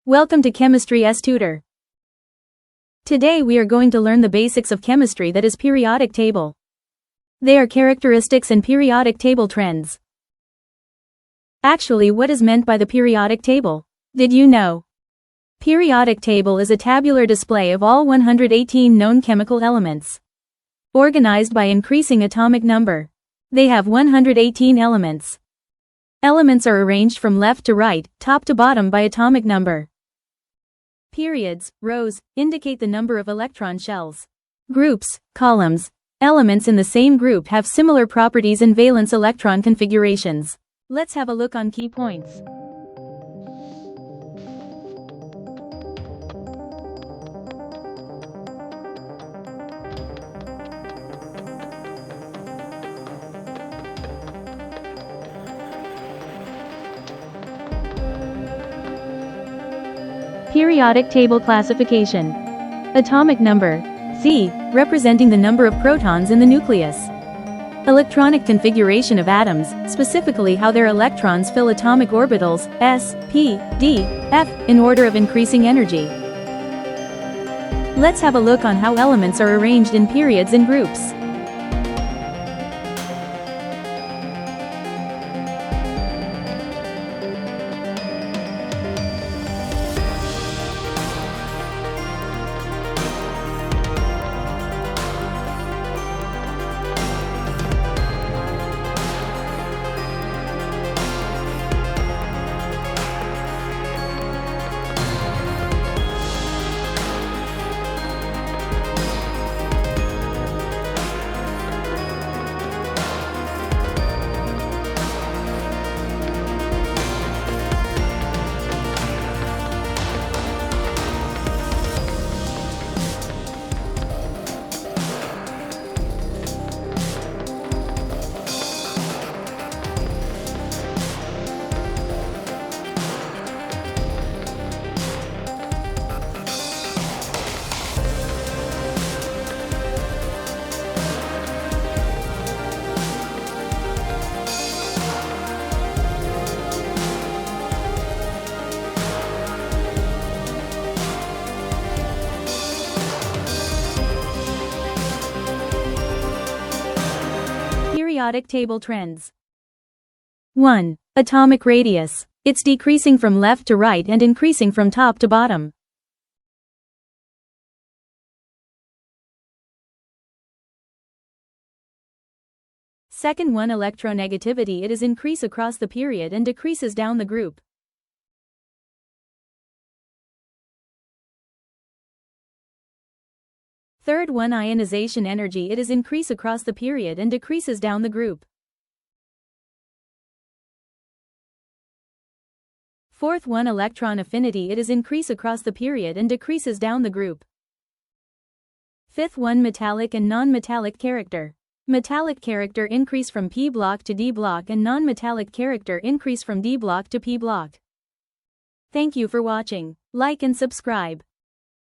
Welcome to Chemistry S Tutor. Today we are going to learn the basics of chemistry, that is periodic table. They are characteristics and periodic table trends. Actually, what is meant by the periodic table? Did you know? Periodic table is a tabular display of all 118 known chemical elements, organized by increasing atomic number. They have 118 elements. Elements are arranged from left to right, top to bottom by atomic number. Periods, rows, indicate the number of electron shells. Groups, columns. Elements in the same group have similar properties and valence electron configurations. Let's have a look on key points. Periodic table classification. Atomic number, Z, representing the number of protons in the nucleus. Electronic configuration of atoms, specifically how their electrons fill atomic orbitals, s, p, d, f, in order of increasing energy. Let's have a look on how elements are arranged in periods and groups. Periodic table trends. 1. Atomic radius. It's decreasing from left to right and increasing from top to bottom. Second 1. Electronegativity. It is increase across the period and decreases down the group. Third 1. Ionization energy. It is increase across the period and decreases down the group. Fourth 1. Electron affinity. It is increase across the period and decreases down the group. Fifth 1. Metallic and non-metallic character. Metallic character increase from p block to d block and non-metallic character increase from d block to p block. Thank you for watching. Like and subscribe.